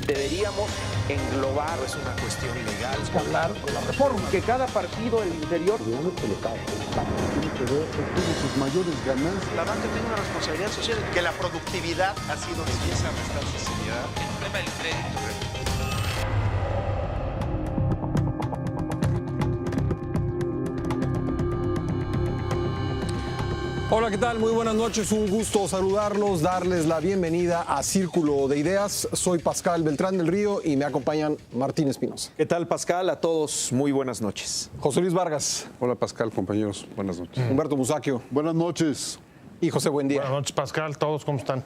deberíamos englobar. Es una cuestión legal. Hablar de la reforma. Que cada partido del interior. Sus mayores ganancias. La banca tiene una responsabilidad social. Que la productividad ha sido empieza a restarse seriedad. El problema del crédito. Hola, ¿qué tal? Muy buenas noches, un gusto saludarlos, darles la bienvenida a Círculo de Ideas. Soy Pascal Beltrán del Río y me acompañan Martín Espinosa. ¿Qué tal, Pascal? A todos, muy buenas noches. José Luis Vargas. Hola, Pascal, compañeros. Buenas noches. Humberto Musacchio. Buenas noches. Y José Buendía. Buenas noches, Pascal. ¿Todos cómo están?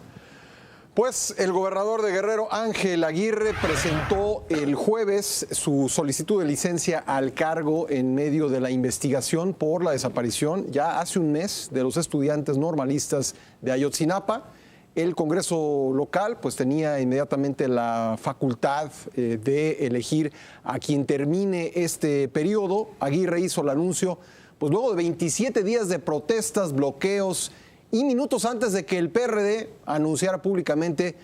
Pues el gobernador de Guerrero, Ángel Aguirre, presentó el jueves su solicitud de licencia al cargo en medio de la investigación por la desaparición ya hace un mes de los estudiantes normalistas de Ayotzinapa. El Congreso local pues tenía inmediatamente la facultad de elegir a quien termine este periodo. Aguirre hizo el anuncio pues luego de 27 días de protestas, bloqueos y minutos antes de que el PRD anunciara públicamente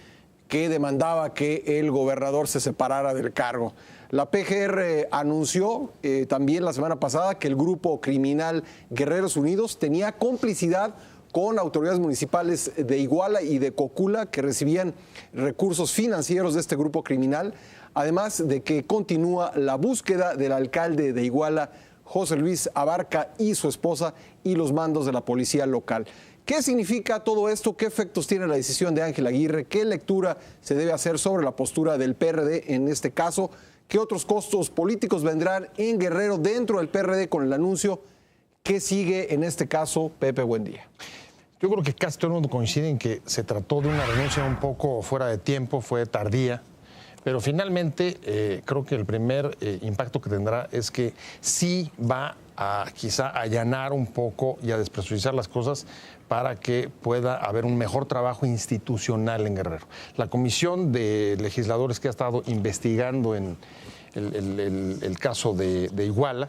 que demandaba que el gobernador se separara del cargo. La PGR anunció también la semana pasada que el grupo criminal Guerreros Unidos tenía complicidad con autoridades municipales de Iguala y de Cocula que recibían recursos financieros de este grupo criminal, además de que continúa la búsqueda del alcalde de Iguala, José Luis Abarca, y su esposa, y los mandos de la policía local. ¿Qué significa todo esto? ¿Qué efectos tiene la decisión de Ángel Aguirre? ¿Qué lectura se debe hacer sobre la postura del PRD en este caso? ¿Qué otros costos políticos vendrán en Guerrero dentro del PRD con el anuncio? ¿Qué sigue en este caso, Pepe Buendía? Yo creo que casi todo el mundo coincide en que se trató de una renuncia un poco fuera de tiempo, fue tardía, pero finalmente creo que el primer impacto que tendrá es que sí va a quizá allanar un poco y a despresurizar las cosas para que pueda haber un mejor trabajo institucional en Guerrero. La comisión de legisladores que ha estado investigando en el caso de Iguala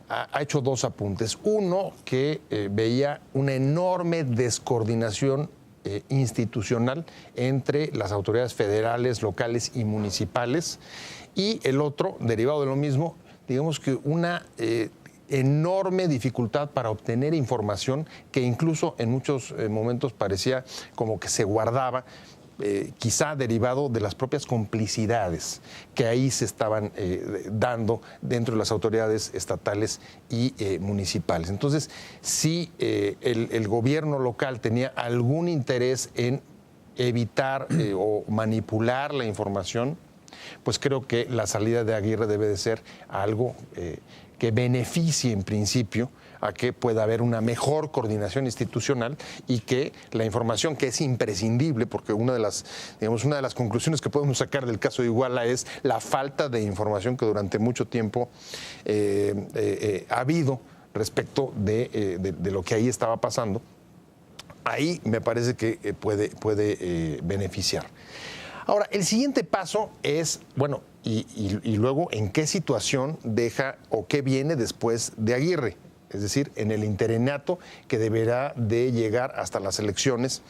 ha hecho dos apuntes. Uno, que veía una enorme descoordinación institucional entre las autoridades federales, locales y municipales. Y el otro, derivado de lo mismo, digamos que una enorme dificultad para obtener información que incluso en muchos momentos parecía como que se guardaba, quizá derivado de las propias complicidades que ahí se estaban dando dentro de las autoridades estatales y municipales. Entonces, si el gobierno local tenía algún interés en evitar o manipular la información, pues creo que la salida de Aguirre debe de ser algo que beneficie en principio a que pueda haber una mejor coordinación institucional y que la información, que es imprescindible, porque una de las conclusiones que podemos sacar del caso de Iguala es la falta de información que durante mucho tiempo ha habido respecto de lo que ahí estaba pasando. Ahí me parece que puede beneficiar. Ahora, el siguiente paso es, bueno, y luego, ¿en qué situación deja o qué viene después de Aguirre? Es decir, en el interinato que deberá de llegar hasta las elecciones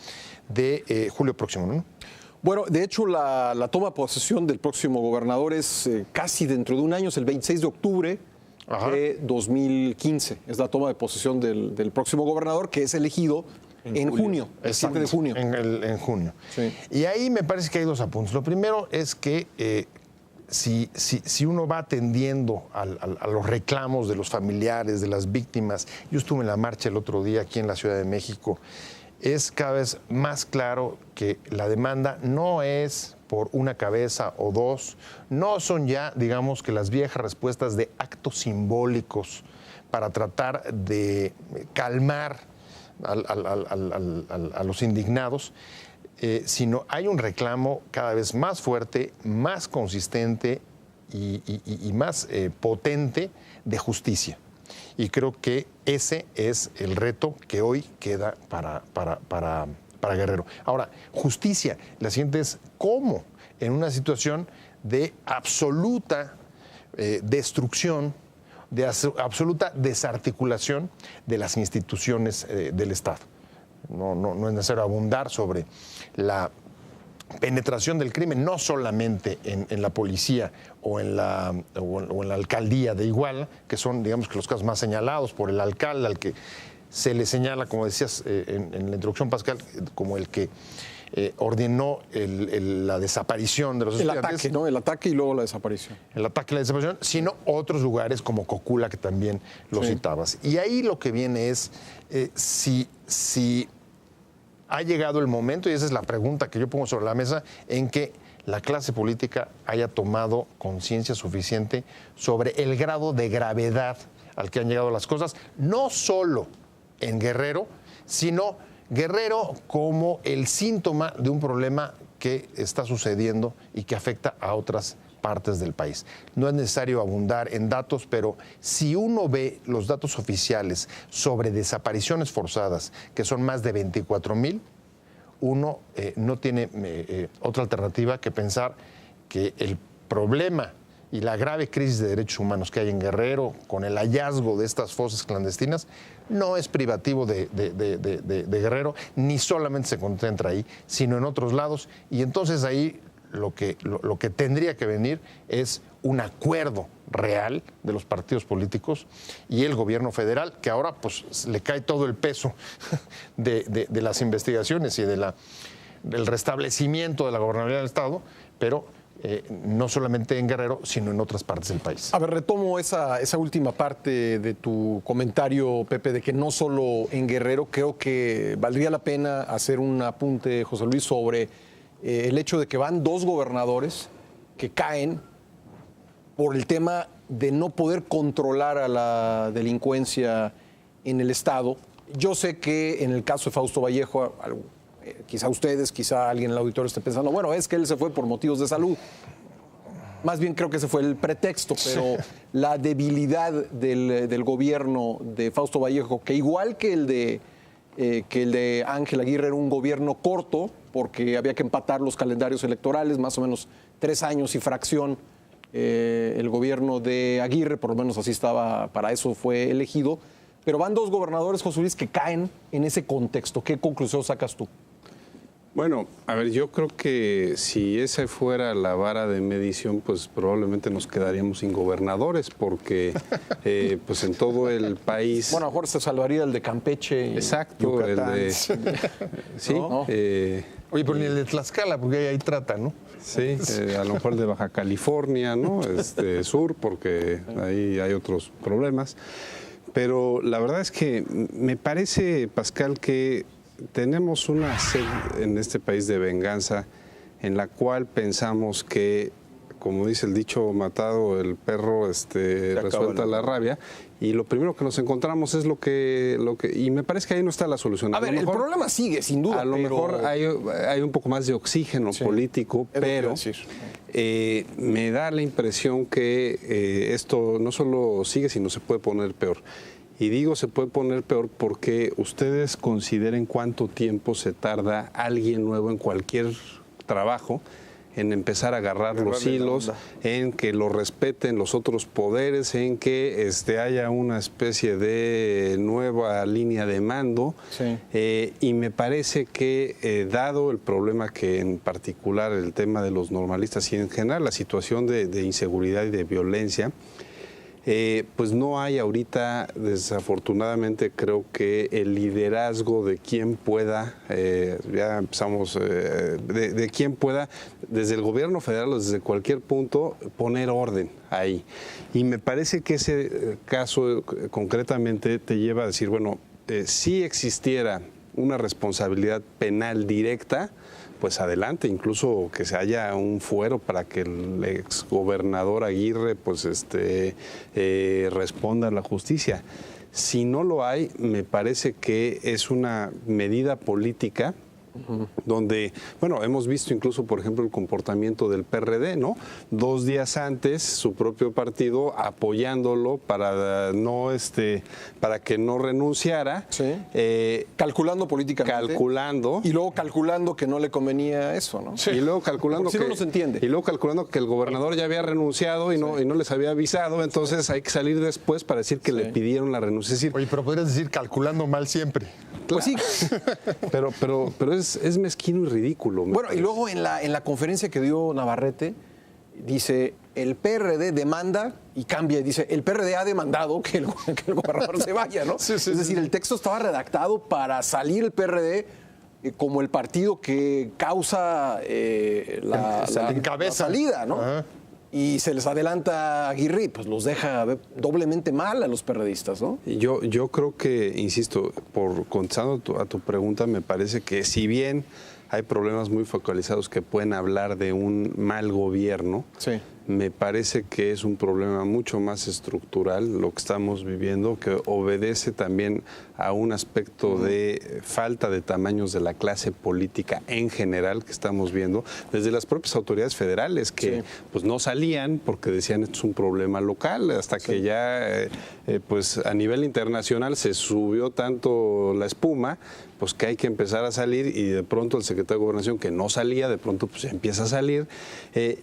de julio próximo, ¿no? Bueno, de hecho, la toma de posesión del próximo gobernador es casi dentro de un año, es el 26 de octubre de 2015. Es la toma de posesión del próximo gobernador, que es elegido en junio, el 7 de junio. En junio. Sí. Y ahí me parece que hay dos apuntes. Lo primero es que si uno va atendiendo a los reclamos de los familiares, de las víctimas, yo estuve en la marcha el otro día aquí en la Ciudad de México, es cada vez más claro que la demanda no es por una cabeza o dos, no son ya, digamos, que las viejas respuestas de actos simbólicos para tratar de calmar a los indignados, sino hay un reclamo cada vez más fuerte, más consistente y más potente de justicia. Y creo que ese es el reto que hoy queda para Guerrero. Ahora, justicia, la siguiente es cómo en una situación de absoluta destrucción, de absoluta desarticulación de las instituciones del Estado. No es necesario abundar sobre la penetración del crimen, no solamente en la policía o en la alcaldía de Iguala, que son, digamos, que los casos más señalados por el alcalde, al que se le señala, como decías en la introducción, Pascal, como el que ordenó la desaparición de los estudiantes. El ataque, ¿no? El ataque y luego la desaparición. El ataque y la desaparición, sino otros lugares como Cocula, que también lo citabas. Y ahí lo que viene es si ha llegado el momento, y esa es la pregunta que yo pongo sobre la mesa, en que la clase política haya tomado conciencia suficiente sobre el grado de gravedad al que han llegado las cosas, no solo en Guerrero, sino Guerrero como el síntoma de un problema que está sucediendo y que afecta a otras partes del país. No es necesario abundar en datos, pero si uno ve los datos oficiales sobre desapariciones forzadas, que son más de 24,000, uno no tiene otra alternativa que pensar que el problema y la grave crisis de derechos humanos que hay en Guerrero, con el hallazgo de estas fosas clandestinas, no es privativo de Guerrero, ni solamente se concentra ahí, sino en otros lados. Y entonces ahí lo que tendría que venir es un acuerdo real de los partidos políticos y el gobierno federal, que ahora pues le cae todo el peso de las investigaciones y del restablecimiento de la gobernabilidad del Estado, pero no solamente en Guerrero, sino en otras partes del país. A ver, retomo esa última parte de tu comentario, Pepe, de que no solo en Guerrero. Creo que valdría la pena hacer un apunte, José Luis, sobre el hecho de que van 2 gobernadores que caen por el tema de no poder controlar a la delincuencia en el Estado. Yo sé que en el caso de Fausto Vallejo, quizá ustedes, quizá alguien en el auditorio esté pensando, bueno, es que él se fue por motivos de salud. Más bien creo que ese fue el pretexto, pero la debilidad del gobierno de Fausto Vallejo, que igual que el de Ángel Aguirre era un gobierno corto, porque había que empatar los calendarios electorales, más o menos 3 años y fracción. El gobierno de Aguirre, por lo menos así estaba, para eso fue elegido. Pero van 2 gobernadores, José Luis, que caen en ese contexto. ¿Qué conclusión sacas tú? Bueno, a ver, yo creo que si esa fuera la vara de medición, pues probablemente nos quedaríamos sin gobernadores, porque pues en todo el país... Bueno, a lo mejor se salvaría el de Campeche. Exacto, Yucatán. el de... sí. ¿No? Oye, pero ni el de Tlaxcala, porque ahí trata, ¿no? Sí, a lo mejor el de Baja California, ¿no? Sur, porque ahí hay otros problemas. Pero la verdad es que me parece, Pascal, que tenemos una sed en este país de venganza en la cual pensamos que, como dice el dicho, matado el perro resuelta la rabia, y lo primero que nos encontramos es lo que y me parece que ahí no está la solución. A ver, el problema sigue, sin duda. A lo mejor hay un poco más de oxígeno político, pero me da la impresión que esto no solo sigue, sino se puede poner peor. Y digo se puede poner peor porque ustedes consideren cuánto tiempo se tarda alguien nuevo en cualquier trabajo en empezar a agarrar los hilos, en que lo respeten los otros poderes, en que haya una especie de nueva línea de mando. Sí. Y me parece que, dado el problema que en particular el tema de los normalistas y en general la situación de inseguridad y de violencia, pues no hay ahorita, desafortunadamente, creo que el liderazgo de quien pueda, ya empezamos, de quien pueda, desde el gobierno federal o desde cualquier punto, poner orden ahí. Y me parece que ese caso concretamente te lleva a decir, bueno, si existiera una responsabilidad penal directa, pues adelante, incluso que se haya un fuero para que el exgobernador Aguirre pues responda a la justicia. Si no lo hay, me parece que es una medida política donde, bueno, hemos visto incluso, por ejemplo, el comportamiento del PRD, ¿no? 2 días antes, su propio partido apoyándolo para para que no renunciara. Sí. Calculando políticamente. Calculando. Y luego calculando que no le convenía eso, ¿no? Sí. Y luego calculando que... no se entiende. Y luego calculando que el gobernador ya había renunciado y no les había avisado, entonces hay que salir después para decir que le pidieron la renuncia. Es decir, oye, pero podrías decir calculando mal siempre. Pues sí. Pero es mezquino y ridículo. Bueno, y luego en la conferencia que dio Navarrete, dice, el PRD demanda y cambia, y dice, el PRD ha demandado que el gobernador se vaya, ¿no? Sí, es decir, el texto estaba redactado para salir el PRD como el partido que causa la salida, ¿no? Ajá. Y se les adelanta a Aguirre, pues los deja doblemente mal a los perredistas, ¿no? Yo creo que, insisto, contestando a tu pregunta, me parece que si bien hay problemas muy focalizados que pueden hablar de un mal gobierno, sí, me parece que es un problema mucho más estructural lo que estamos viviendo, que obedece también a un aspecto de falta de tamaños de la clase política en general que estamos viendo, desde las propias autoridades federales que pues no salían porque decían esto es un problema local, hasta que ya pues a nivel internacional se subió tanto la espuma, pues que hay que empezar a salir, y de pronto el secretario de Gobernación, que no salía, de pronto pues empieza a salir,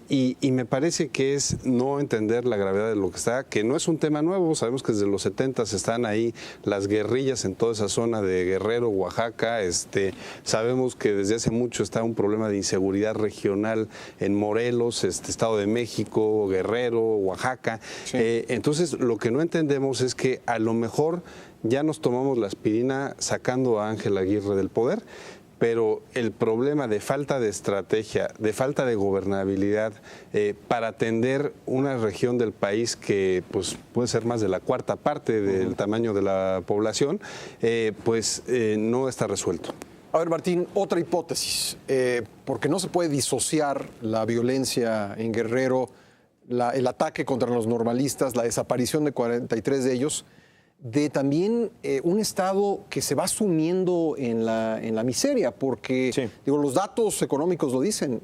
y me parece que es no entender la gravedad de lo que está, que no es un tema nuevo. Sabemos que desde los 70s están ahí las guerrillas en toda esa zona de Guerrero, Oaxaca, sabemos que desde hace mucho está un problema de inseguridad regional en Morelos, Estado de México, Guerrero, Oaxaca, sí. Entonces lo que no entendemos es que a lo mejor ya nos tomamos la aspirina sacando a Ángel Aguirre del poder, pero el problema de falta de estrategia, de falta de gobernabilidad para atender una región del país que pues, puede ser más de la cuarta parte del tamaño de la población, no está resuelto. A ver, Martín, otra hipótesis, porque no se puede disociar la violencia en Guerrero, el ataque contra los normalistas, la desaparición de 43 de ellos, de también un Estado que se va sumiendo en la miseria, porque sí, los datos económicos lo dicen.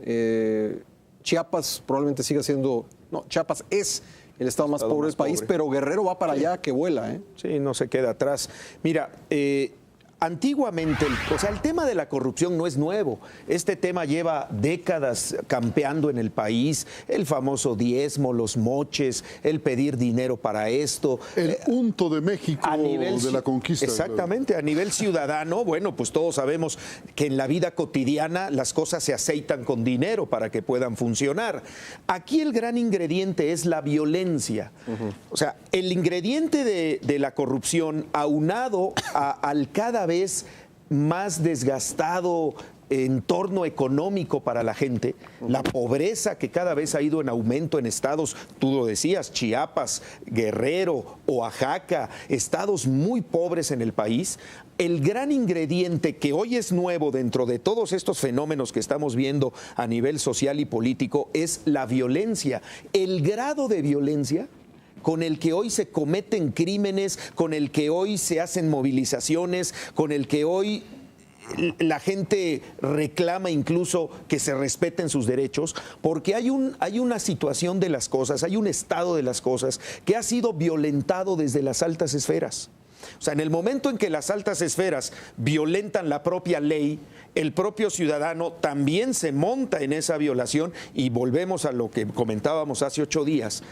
Chiapas probablemente siga siendo, Chiapas es el estado más pobre del país, pero Guerrero va para allá que vuela. Sí, no se queda atrás. Mira, antiguamente, el tema de la corrupción no es nuevo. Este tema lleva décadas campeando en el país. El famoso diezmo, los moches, el pedir dinero para esto. El unto de México a nivel de la conquista. Exactamente, a nivel ciudadano, bueno, pues todos sabemos que en la vida cotidiana las cosas se aceitan con dinero para que puedan funcionar. Aquí el gran ingrediente es la violencia. O sea, el ingrediente de la corrupción aunado al cada vez más desgastado entorno económico para la gente, la pobreza que cada vez ha ido en aumento en estados, tú lo decías, Chiapas, Guerrero, Oaxaca, estados muy pobres en el país. El gran ingrediente que hoy es nuevo dentro de todos estos fenómenos que estamos viendo a nivel social y político es la violencia. El grado de violencia con el que hoy se cometen crímenes, con el que hoy se hacen movilizaciones, con el que hoy la gente reclama incluso que se respeten sus derechos, porque hay una situación de las cosas, hay un estado de las cosas que ha sido violentado desde las altas esferas. O sea, en el momento en que las altas esferas violentan la propia ley, el propio ciudadano también se monta en esa violación, y volvemos a lo que comentábamos hace 8 días.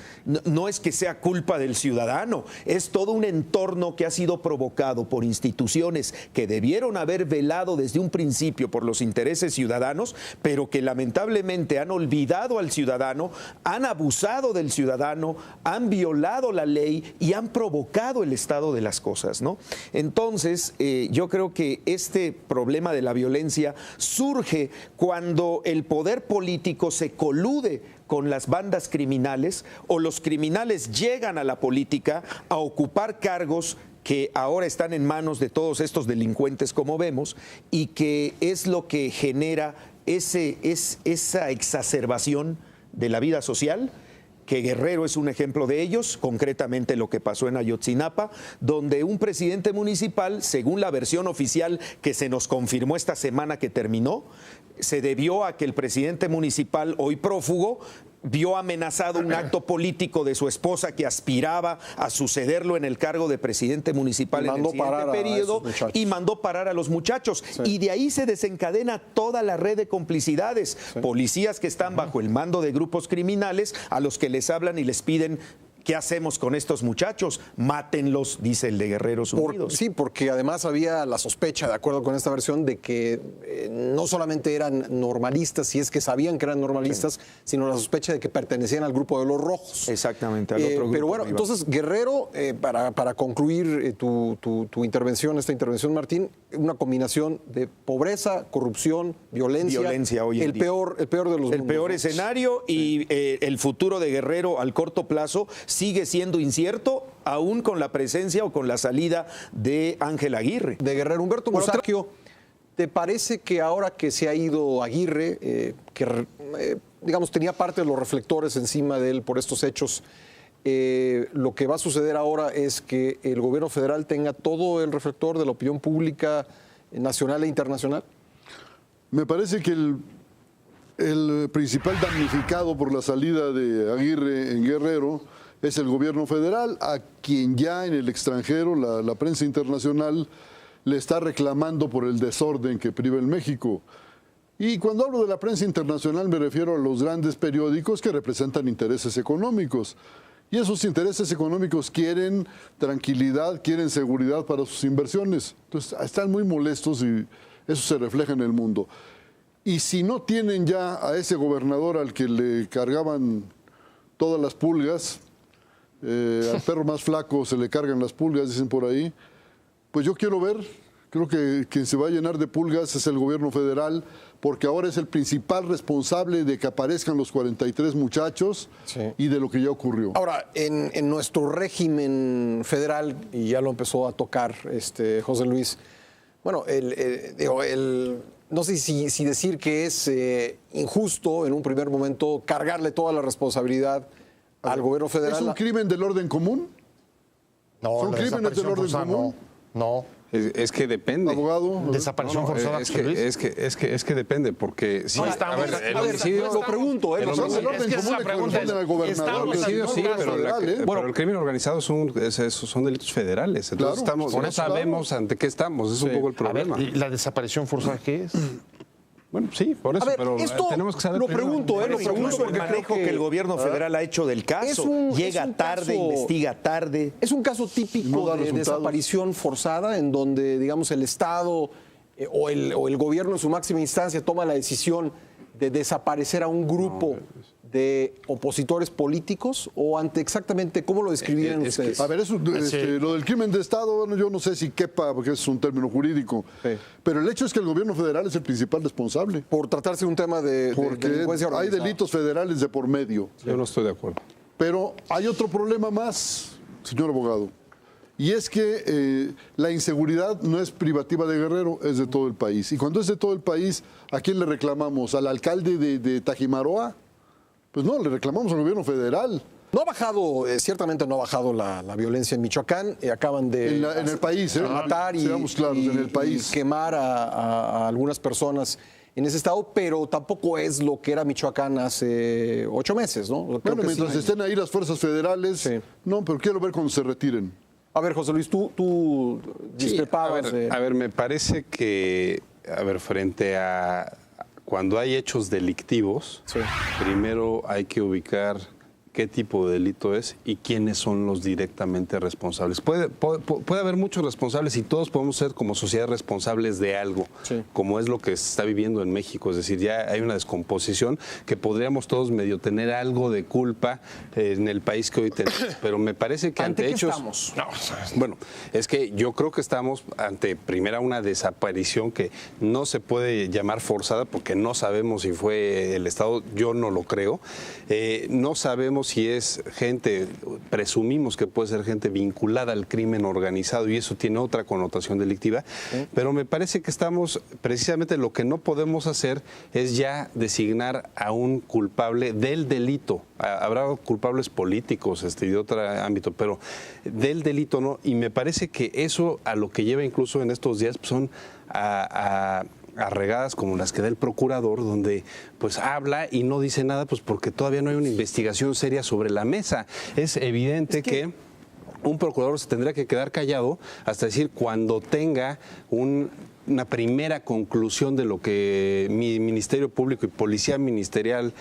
No es que sea culpa del ciudadano, es todo un entorno que ha sido provocado por instituciones que debieron haber velado desde un principio por los intereses ciudadanos, pero que lamentablemente han olvidado al ciudadano, han abusado del ciudadano, han violado la ley y han provocado el estado de las cosas, ¿no? Entonces, yo creo que este problema de la violencia surge cuando el poder político se colude con las bandas criminales, o los criminales llegan a la política a ocupar cargos que ahora están en manos de todos estos delincuentes, como vemos, y que es lo que genera esa exacerbación de la vida social, que Guerrero es un ejemplo de ellos, concretamente lo que pasó en Ayotzinapa, donde un presidente municipal, según la versión oficial que se nos confirmó esta semana que terminó, se debió a que el presidente municipal, hoy prófugo, vio amenazado un acto político de su esposa que aspiraba a sucederlo en el cargo de presidente municipal en el siguiente periodo, y mandó parar a los muchachos. Sí. Y de ahí se desencadena toda la red de complicidades. Sí. Policías que están bajo el mando de grupos criminales a los que les hablan y les piden ¿qué hacemos con estos muchachos? Mátenlos, dice el de Guerreros Unidos. Sí, porque además había la sospecha, de acuerdo con esta versión, de que no solamente eran normalistas, si es que sabían que eran normalistas, sino la sospecha de que pertenecían al grupo de los rojos. Exactamente, al otro grupo. Pero bueno, rival. entonces Guerrero, para concluir tu intervención, esta intervención, Martín, una combinación de pobreza, corrupción, violencia hoy en el día. peor de los mundos. El peor escenario y el futuro de Guerrero al corto plazo sigue siendo incierto, aún con la presencia o con la salida de Ángel Aguirre. De Guerrero. Humberto Musacchio, ¿te parece que ahora que se ha ido Aguirre, digamos tenía parte de los reflectores encima de él por estos hechos, lo que va a suceder ahora es que el gobierno federal tenga todo el reflector de la opinión pública nacional e internacional? Me parece que el principal damnificado por la salida de Aguirre en Guerrero es el gobierno federal, a quien ya en el extranjero, la prensa internacional, le está reclamando por el desorden que priva en México. Y cuando hablo de la prensa internacional me refiero a los grandes periódicos que representan intereses económicos. Y esos intereses económicos quieren tranquilidad, quieren seguridad para sus inversiones. Entonces están muy molestos y eso se refleja en el mundo. Y si no tienen ya a ese gobernador al que le cargaban todas las pulgas, al perro más flaco se le cargan las pulgas, dicen por ahí, pues yo quiero ver, creo que quien se va a llenar de pulgas es el gobierno federal, porque ahora es el principal responsable de que aparezcan los 43 muchachos y de lo que ya ocurrió. Ahora, en nuestro régimen federal, y ya lo empezó a tocar José Luis, bueno, no sé si decir que es injusto en un primer momento cargarle toda la responsabilidad al gobierno federal. ¿Es un crimen del orden común? No, ¿Son la crímenes del desaparición orden forzada, común? no. Es que depende. Abogado. Desaparición forzada, es José Luis. es que depende, porque si No estamos- el a ver, homicidio, lo pregunto, Los Es del orden que esa común le pregunta corresponden es, al gobernador. estamos El homicidio sí, gobierno pero, federal, pero el crimen organizado son delitos federales. Entonces Claro, no por eso, sabemos ante qué estamos. Es un poco el A problema. ver, ¿y la desaparición forzada qué es? Bueno, sí, por eso, A ver, pero esto tenemos que saber lo primero. pregunto, lo Incluso pregunto el porque creo manejo que el gobierno federal ha hecho del caso. Llega es un tarde, caso- investiga tarde. Es un caso No típico da de resultados. desaparición forzada en donde, digamos, el Estado o el gobierno en su máxima instancia toma la decisión de desaparecer a un grupo de opositores políticos o ante exactamente cómo lo describirían es que- ustedes. A ver, eso, lo del crimen de Estado, bueno, yo no sé si quepa, porque es un término jurídico, pero el hecho es que el gobierno federal es el principal responsable, Por tratarse de un tema de porque delincuencia hay organizada. delitos federales de por medio. Yo no estoy de acuerdo. Pero hay otro problema más, señor abogado, y es que la inseguridad no es privativa de Guerrero, es de todo el país. Y cuando es de todo el país, ¿a quién le reclamamos? ¿Al alcalde de Tajimaroa? Pues no, le reclamamos al gobierno federal. No ha bajado, ciertamente no ha bajado la violencia en Michoacán. Acaban de En el país, matar y, seamos claros, en el país. y quemar a algunas personas en ese estado, pero tampoco es lo que era Michoacán hace 8 meses, ¿no? Creo Bueno, que mientras sí. estén ahí las fuerzas federales, Sí. no, pero quiero ver cuando se retiren. A ver, José Luis, tú Sí, discrepabas. a ver, me parece que, frente a cuando hay hechos delictivos, Sí. primero hay que ubicar qué tipo de delito es y quiénes son los directamente responsables. Puede haber muchos responsables y todos podemos ser como sociedad responsables de algo, Sí. como es lo que se está viviendo en México. Es decir, ya hay una descomposición que podríamos todos medio tener algo de culpa en el país que hoy tenemos. Pero me parece que ¿Ante ante qué hechos... estamos? Bueno, es que yo creo que estamos ante, primera, una desaparición que no se puede llamar forzada porque no sabemos si fue el Estado, yo no lo creo. No sabemos si es gente, presumimos que puede ser gente vinculada al crimen organizado y eso tiene otra connotación delictiva, pero me parece que estamos, precisamente lo que no podemos hacer es ya designar a un culpable del delito. Habrá culpables políticos de otro ámbito, pero del delito no, y me parece que eso a lo que lleva incluso en estos días pues, son a regadas como las que da el procurador, donde pues habla y no dice nada, pues porque todavía no hay una investigación seria sobre la mesa. Es evidente que un procurador se tendría que quedar callado hasta decir cuando tenga un una primera conclusión de lo que mi Ministerio Público y Policía Ministerial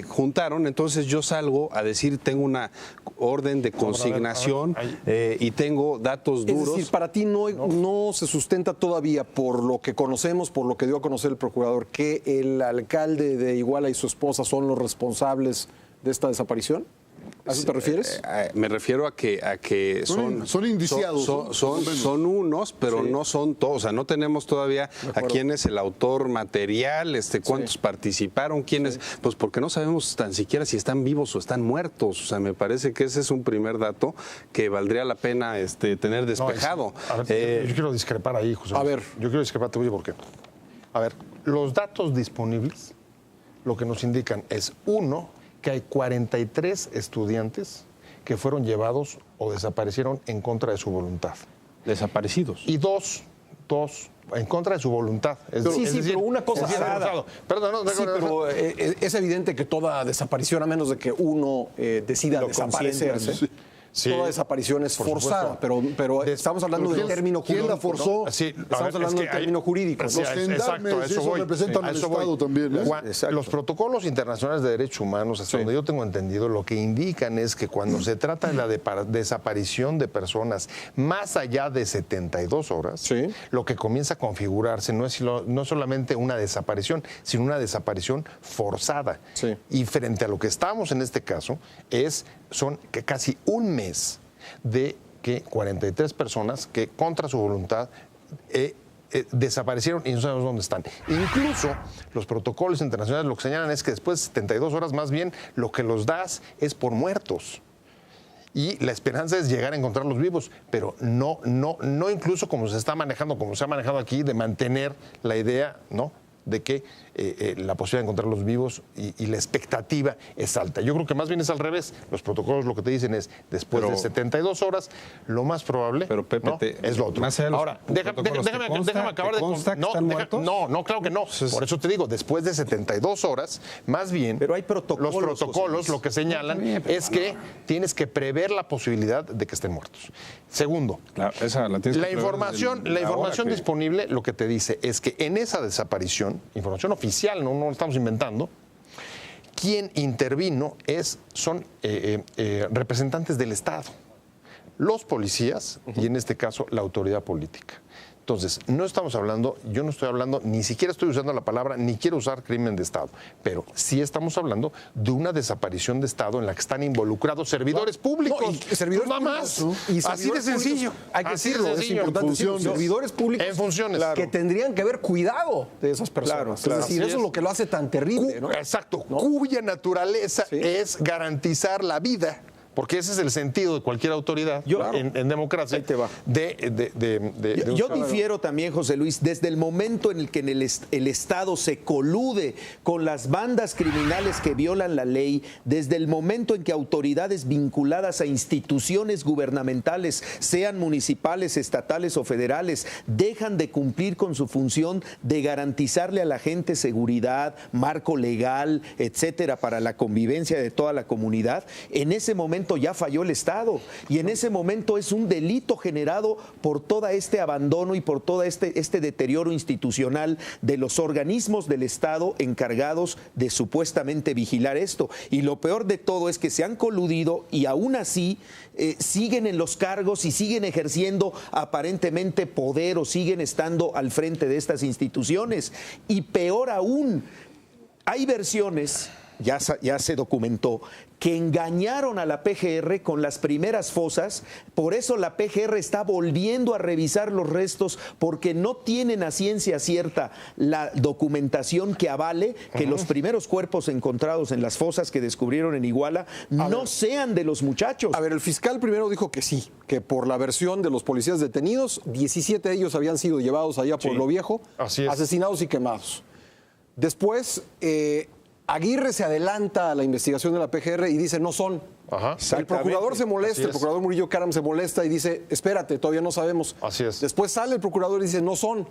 juntaron. Entonces yo salgo a decir, tengo una orden de consignación y tengo datos duros. Es decir, para ti no se sustenta todavía, por lo que conocemos, por lo que dio a conocer el procurador, que el alcalde de Iguala y su esposa son los responsables de esta desaparición. ¿A eso te refieres? Me refiero a que son indiciados. Son unos, pero no son todos. O sea, no tenemos todavía a quién es el autor material, cuántos participaron, quiénes, pues porque no sabemos tan siquiera si están vivos o están muertos. O sea, me parece que ese es un primer dato que valdría la pena tener despejado. Yo quiero discrepar ahí, José. A ver. Yo quiero discrepar, te voy a decir por qué. A ver, los datos disponibles lo que nos indican es, uno, que hay 43 estudiantes que fueron llevados o desaparecieron en contra de su voluntad. Desaparecidos. Y dos, en contra de su voluntad. Pero una cosa pero es evidente que toda desaparición, a menos de que uno decida desaparecerse, toda desaparición es forzada, pero estamos hablando del término jurídico. ¿Quién la forzó? ¿No? Sí, estamos hablando del término jurídico. Los gendarmes, eso representan al Estado también. Los protocolos internacionales de derechos humanos, hasta donde yo tengo entendido, lo que indican es que cuando se trata de la desaparición de personas más allá de 72 horas, lo que comienza a configurarse no es solamente una desaparición, sino una desaparición forzada. Sí. Y frente a lo que estamos en este caso, son que casi un mes de que 43 personas que contra su voluntad desaparecieron y no sabemos dónde están. Incluso los protocolos internacionales lo que señalan es que después de 72 horas más bien lo que los das es por muertos. Y la esperanza es llegar a encontrarlos vivos, pero no incluso como se está manejando, como se ha manejado aquí, de mantener la idea, ¿no?, de que la posibilidad de encontrarlos vivos y la expectativa es alta. Yo creo que más bien es al revés. Los protocolos lo que te dicen es, después de 72 horas, lo más probable, pero Pepe, ¿no?, es lo otro. Ahora, déjame acabar de... No, claro que no. Por eso te digo, después de 72 horas, más bien, pero hay protocolos, los protocolos lo que señalan es que tienes que prever la posibilidad de que estén muertos. Segundo, la información disponible lo que te dice es que en esa desaparición, información oficial, no lo estamos inventando, quien intervino son representantes del Estado, los policías y en este caso la autoridad política. Entonces, yo no estoy hablando, ni siquiera estoy usando la palabra, ni quiero usar crimen de Estado, pero sí estamos hablando de una desaparición de Estado en la que están involucrados servidores públicos. Servidores nada más. Y así de sencillo. Hay que decirlo, es importante decirlo. Servidores públicos en funciones, que tendrían que haber cuidado de esas personas. Claro. Es decir, eso es lo que lo hace tan terrible, ¿no? Exacto. ¿No? Cuya naturaleza es garantizar la vida. Porque ese es el sentido de cualquier autoridad en democracia. Ahí te va. Yo difiero también, José Luis, desde el momento en el que el Estado se colude con las bandas criminales que violan la ley, desde el momento en que autoridades vinculadas a instituciones gubernamentales, sean municipales, estatales o federales, dejan de cumplir con su función de garantizarle a la gente seguridad, marco legal, etcétera, para la convivencia de toda la comunidad, en ese momento ya falló el Estado y en ese momento es un delito generado por todo este abandono y por todo este deterioro institucional de los organismos del Estado encargados de supuestamente vigilar esto. Y lo peor de todo es que se han coludido y aún así siguen en los cargos y siguen ejerciendo aparentemente poder o siguen estando al frente de estas instituciones. Y peor aún, hay versiones, ya se documentó, que engañaron a la PGR con las primeras fosas, por eso la PGR está volviendo a revisar los restos porque no tienen a ciencia cierta la documentación que avale que los primeros cuerpos encontrados en las fosas que descubrieron en Iguala sean de los muchachos. A ver, el fiscal primero dijo que sí, que por la versión de los policías detenidos, 17 de ellos habían sido llevados allá por Lo Viejo, asesinados y quemados. Después, Aguirre se adelanta a la investigación de la PGR y dice, no son. El procurador se molesta, el procurador Murillo Karam se molesta y dice, espérate, todavía no sabemos. Así es. Después sale el procurador y dice, no son.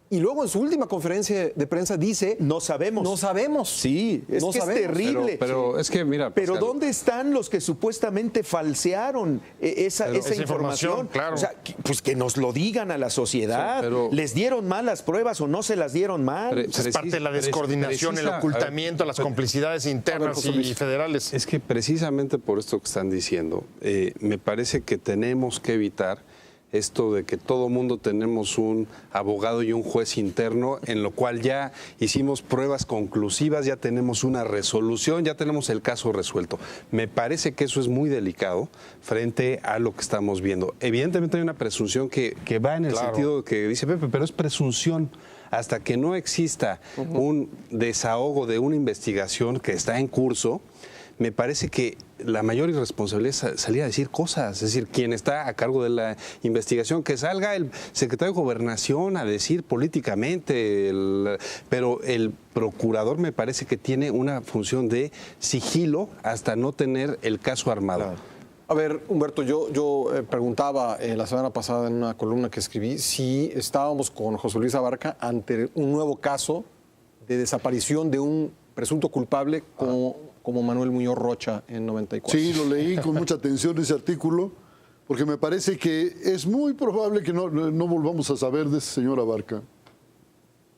Y luego en su última conferencia de prensa dice... No sabemos. No sabemos. Sí, es No que sabemos. es terrible. Pero es que, mira... Pero Pascal, ¿dónde están los que supuestamente falsearon esa información? Claro. O sea, pues que nos lo digan a la sociedad. Sí, pero- ¿Les dieron mal las pruebas o no se las dieron mal? Pero- Es parte de la descoordinación, el ocultamiento, las complicidades internas José Luis. y federales. Es que precisamente por esto que están diciendo, me parece que tenemos que evitar esto de que todo mundo tenemos un abogado y un juez interno, en lo cual ya hicimos pruebas conclusivas, ya tenemos una resolución, ya tenemos el caso resuelto. Me parece que eso es muy delicado frente a lo que estamos viendo. Evidentemente hay una presunción que va en el sentido que dice Pepe, pero es presunción. Hasta que no exista un desahogo de una investigación que está en curso, me parece que la mayor irresponsabilidad es salir a decir cosas. Es decir, quien está a cargo de la investigación, que salga el secretario de Gobernación a decir políticamente, pero el procurador me parece que tiene una función de sigilo hasta no tener el caso armado. Claro. A ver, Humberto, yo preguntaba la semana pasada en una columna que escribí si estábamos con José Luis Abarca ante un nuevo caso de desaparición de un presunto culpable como Manuel Muñoz Rocha en 94. Sí, lo leí con mucha atención ese artículo, porque me parece que es muy probable que no volvamos a saber de ese señor Abarca.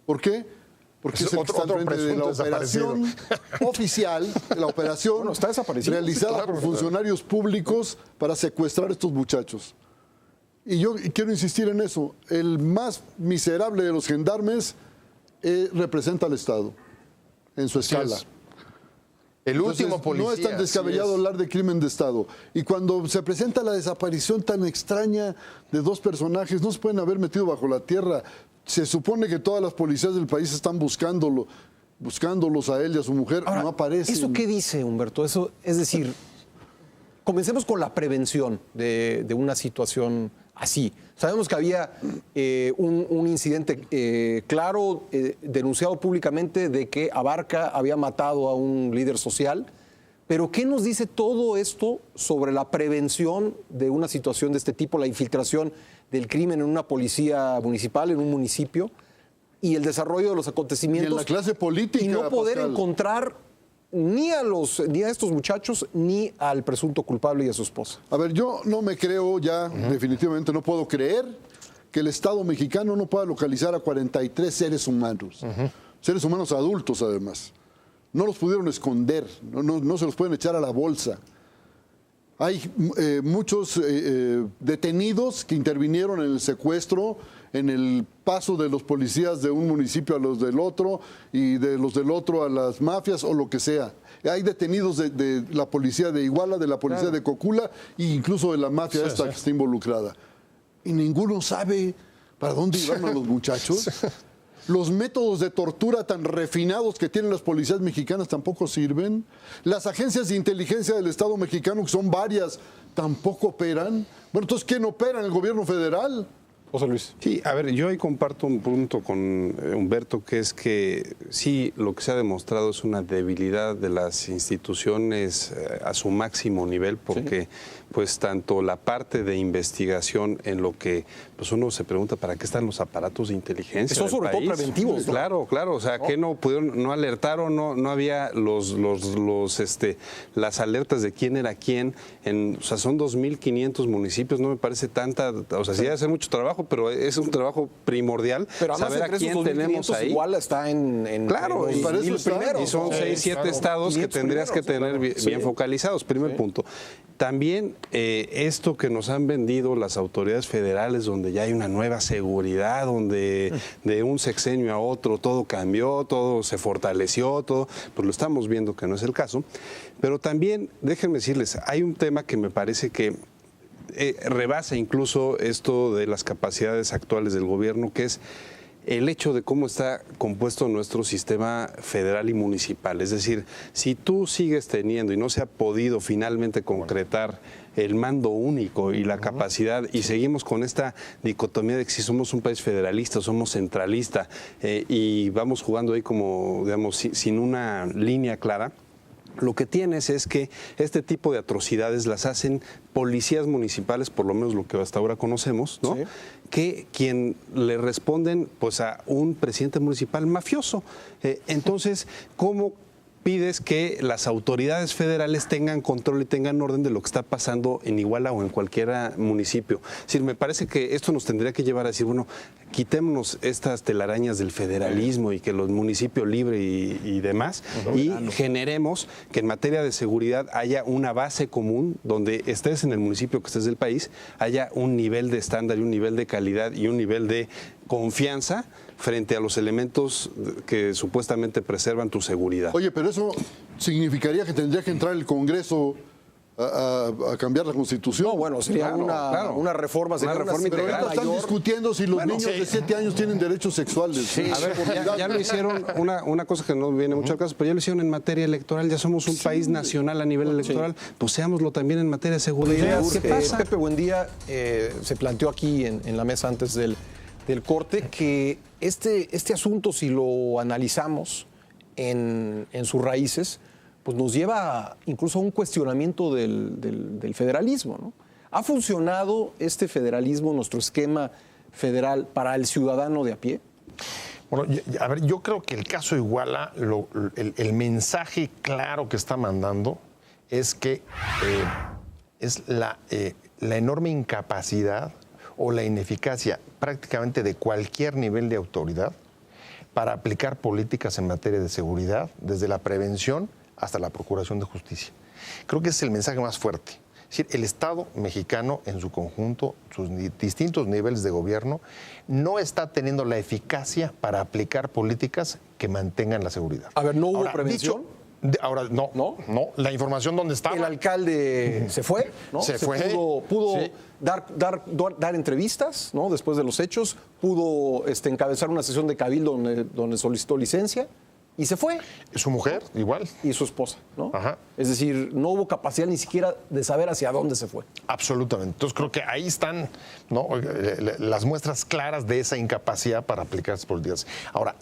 ¿Por qué? Porque es el que está al frente de la operación oficial, la operación está desaparecido, realizada por funcionarios públicos para secuestrar a estos muchachos. Y yo quiero insistir en eso. El más miserable de los gendarmes representa al Estado en su escala. es. El último Entonces, policía. no es tan descabellado hablar de crimen de Estado. Y cuando se presenta la desaparición tan extraña de dos personajes, no se pueden haber metido bajo la tierra. Se supone que todas las policías del país están buscándolos a él y a su mujer. Ahora, no aparecen. ¿eso qué dice, Humberto? Eso, es decir, comencemos con la prevención de una situación así. Sabemos que había un incidente claro, denunciado públicamente, de que Abarca había matado a un líder social. Pero ¿qué nos dice todo esto sobre la prevención de una situación de este tipo, la infiltración del crimen en una policía municipal, en un municipio, y el desarrollo de los acontecimientos? Y en la clase política, y no poder Pascal, encontrar ni a estos muchachos ni al presunto culpable y a su esposa. A ver, yo no me creo ya, definitivamente no puedo creer que el Estado mexicano no pueda localizar a 43 seres humanos. Seres humanos adultos, además. No los pudieron esconder, no se los pueden echar a la bolsa. Hay muchos detenidos que intervinieron en el secuestro, en el paso de los policías de un municipio a los del otro y de los del otro a las mafias o lo que sea. Hay detenidos de la policía de Iguala, de la policía de Cocula e incluso de la mafia que está involucrada. Y ninguno sabe para dónde iban a los muchachos. Los métodos de tortura tan refinados que tienen las policías mexicanas tampoco sirven. Las agencias de inteligencia del Estado mexicano, que son varias, tampoco operan. Bueno, entonces, ¿quién opera en el gobierno federal? José Luis. Sí, a ver, yo ahí comparto un punto con Humberto, que es que sí, lo que se ha demostrado es una debilidad de las instituciones a su máximo nivel, porque pues tanto la parte de investigación en lo que pues uno se pregunta para qué están los aparatos de inteligencia. Son sobre todo preventivos, ¿no? Claro, o sea, que no pudieron, no alertaron, no había las alertas de quién era quién. O sea, son 2.500 municipios, no me parece tanta, o sea, sí debe hacer mucho trabajo, pero es un trabajo primordial. Pero además, saber a quién tenemos ahí. Igual está en Claro, los para eso está. primeros, y son ¿no? 6, 7 estados que tendrías que tener bien focalizados. Primer punto. También esto que nos han vendido las autoridades federales, donde ya hay una nueva seguridad, donde de un sexenio a otro todo cambió, todo se fortaleció, todo, pues lo estamos viendo que no es el caso. Pero también, déjenme decirles, hay un tema que me parece que rebasa incluso esto de las capacidades actuales del gobierno, que es el hecho de cómo está compuesto nuestro sistema federal y municipal. Es decir, si tú sigues teniendo y no se ha podido finalmente concretar el mando único y la capacidad, y seguimos con esta dicotomía de que si somos un país federalista o somos centralista, y vamos jugando ahí como, digamos, sin una línea clara, lo que tienes es que este tipo de atrocidades las hacen policías municipales, por lo menos lo que hasta ahora conocemos, ¿no? Sí. Que quien le responden pues a un presidente municipal mafioso. Entonces, ¿cómo pides que las autoridades federales tengan control y tengan orden de lo que está pasando en Iguala o en cualquier municipio? Es decir, me parece que esto nos tendría que llevar a decir, bueno, quitémonos estas telarañas del federalismo y que los municipios libre y demás, y generemos que en materia de seguridad haya una base común donde estés en el municipio que estés del país, haya un nivel de estándar y un nivel de calidad y un nivel de confianza frente a los elementos que supuestamente preservan tu seguridad. Oye, pero eso significaría que tendría que entrar el Congreso a cambiar la Constitución. No, bueno, sería una reforma. Sería una reforma integral. Pero ahorita están discutiendo si los niños de 7 años tienen derechos sexuales. Sí. A ver, ya lo hicieron, una cosa que no viene mucho al caso, pero ya lo hicieron en materia electoral. Ya somos un país nacional a nivel electoral. Pues seámoslo también en materia de seguridad. ¿Qué pasa? Pepe Buendía se planteó aquí en la mesa antes del corte que este asunto, si lo analizamos en sus raíces, pues nos lleva incluso a un cuestionamiento del federalismo, ¿no? ¿Ha funcionado este federalismo, nuestro esquema federal, para el ciudadano de a pie? Bueno, a ver, yo creo que el caso Iguala, el mensaje claro que está mandando es que es la enorme incapacidad o la ineficacia prácticamente de cualquier nivel de autoridad para aplicar políticas en materia de seguridad, desde la prevención hasta la procuración de justicia. Creo que ese es el mensaje más fuerte. Es decir, el Estado mexicano en su conjunto, sus distintos niveles de gobierno, no está teniendo la eficacia para aplicar políticas que mantengan la seguridad. A ver, ¿no hubo prevención? No. La información dónde estaba. El alcalde se fue, ¿no? Se fue. Pudo sí. dar entrevistas, ¿no? Después de los hechos, pudo encabezar una sesión de cabildo donde solicitó licencia y se fue. Su mujer, igual. Y su esposa, ¿no? Ajá. Es decir, no hubo capacidad ni siquiera de saber hacia dónde se fue. Absolutamente. Entonces creo que ahí están, ¿no?, las muestras claras de esa incapacidad para aplicar esas políticas. Ahora,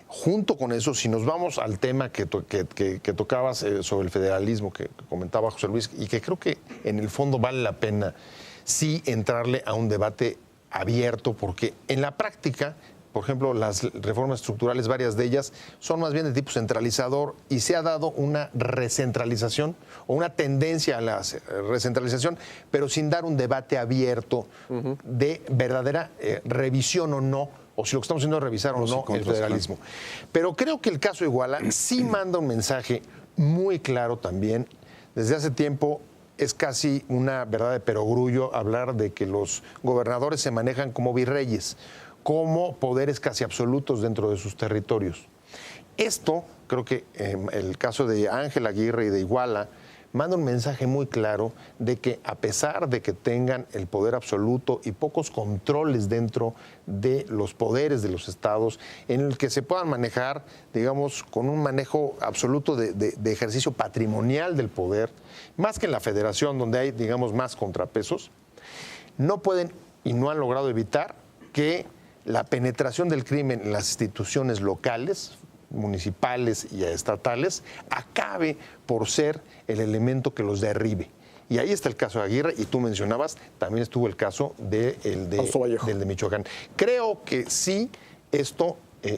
junto con eso, si nos vamos al tema que tocabas sobre el federalismo, que comentaba José Luis, y que creo que en el fondo vale la pena sí entrarle a un debate abierto, porque en la práctica, por ejemplo, las reformas estructurales, varias de ellas, son más bien de tipo centralizador y se ha dado una recentralización o una tendencia a la recentralización, pero sin dar un debate abierto de verdadera revisión o no, o si lo que estamos haciendo es revisar o no el federalismo. Pero creo que el caso Iguala sí manda un mensaje muy claro también. Desde hace tiempo es casi una verdad de perogrullo hablar de que los gobernadores se manejan como virreyes, como poderes casi absolutos dentro de sus territorios. Esto, creo que el caso de Ángel Aguirre y de Iguala, manda un mensaje muy claro de que a pesar de que tengan el poder absoluto y pocos controles dentro de los poderes de los estados, en el que se puedan manejar, digamos, con un manejo absoluto de ejercicio patrimonial del poder, más que en la federación, donde hay, digamos, más contrapesos, no pueden y no han logrado evitar que la penetración del crimen en las instituciones locales, municipales y estatales, acabe por ser el elemento que los derribe. Y ahí está el caso de Aguirre, y tú mencionabas, también estuvo el caso del de Michoacán. Creo que sí, esto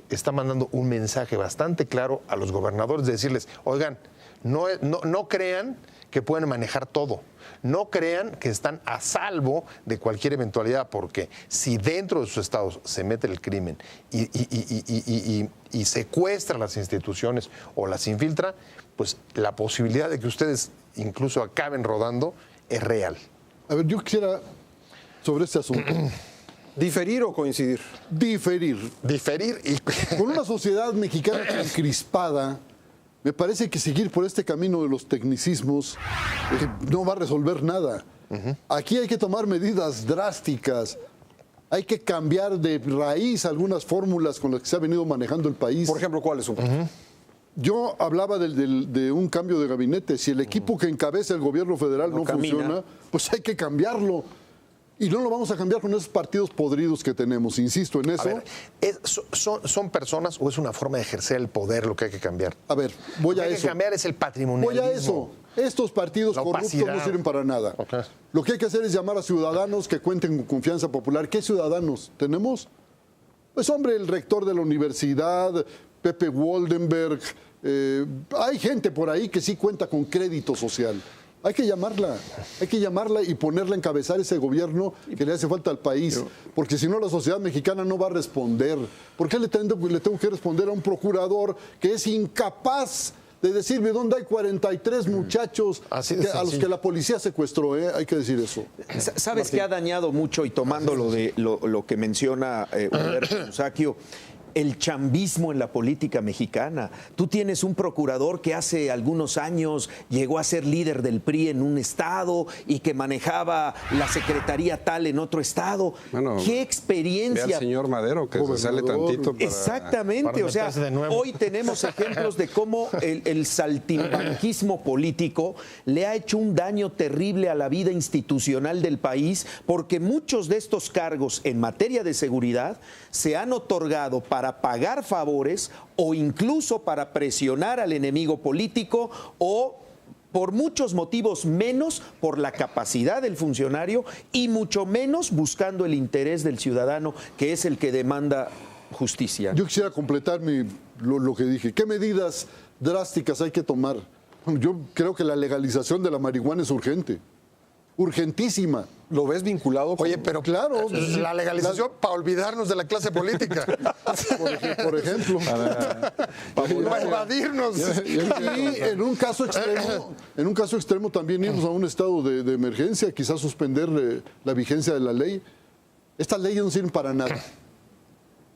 está mandando un mensaje bastante claro a los gobernadores de decirles, oigan, no crean que pueden manejar todo. No crean que están a salvo de cualquier eventualidad, porque si dentro de sus estados se mete el crimen y secuestra las instituciones o las infiltra, pues la posibilidad de que ustedes incluso acaben rodando es real. A ver, yo quisiera, sobre este asunto... ¿Diferir o coincidir? Diferir. Diferir y... Con una sociedad mexicana encrispada, me parece que seguir por este camino de los tecnicismos no va a resolver nada. Aquí hay que tomar medidas drásticas. Hay que cambiar de raíz algunas fórmulas con las que se ha venido manejando el país. Por ejemplo, ¿cuáles son? Yo hablaba de un cambio de gabinete. Si el equipo que encabeza el gobierno federal no funciona, pues hay que cambiarlo. Y no lo vamos a cambiar con esos partidos podridos que tenemos. Insisto en eso. A ver, ¿son personas o es una forma de ejercer el poder lo que hay que cambiar? A ver, voy Lo a que hay eso. que cambiar es el patrimonialismo. Voy a eso. Estos partidos La corruptos opacidad. no sirven para nada. Ok. Lo que hay que hacer es llamar a ciudadanos que cuenten con confianza popular. ¿Qué ciudadanos tenemos? Pues hombre, el rector de la universidad, Pepe Woldenberg, hay gente por ahí que sí cuenta con crédito social. Hay que llamarla y ponerla a encabezar ese gobierno que le hace falta al país, porque si no la sociedad mexicana no va a responder. ¿Por qué le tengo que responder a un procurador que es incapaz de decirme dónde hay 43 muchachos Así de a los sencillo. que la policía secuestró? Hay que decir eso. ¿Sabes qué ha dañado mucho? Y tomando lo que menciona Humberto Musacchio, el chambismo en la política mexicana. Tú tienes un procurador que hace algunos años llegó a ser líder del PRI en un estado y que manejaba la secretaría tal en otro estado. Bueno, ¿Qué Ve experiencia? al señor Madero, que se sale Gobernador. tantito para... Exactamente, para o sea, meterse de nuevo. hoy tenemos ejemplos de cómo el saltimbanquismo político le ha hecho un daño terrible a la vida institucional del país, porque muchos de estos cargos en materia de seguridad se han otorgado para pagar favores o incluso para presionar al enemigo político o por muchos motivos menos por la capacidad del funcionario y mucho menos buscando el interés del ciudadano, que es el que demanda justicia. Yo quisiera completar lo que dije. ¿Qué medidas drásticas hay que tomar? Bueno, yo creo que la legalización de la marihuana es urgente. Urgentísima. ¿Lo ves vinculado con... Oye, pero Claro, sí, la legalización para olvidarnos de la clase política. por ejemplo. Para evadirnos. Y en un caso extremo también irnos a un estado de emergencia, quizás suspender la vigencia de la ley. Estas leyes no sirven para nada.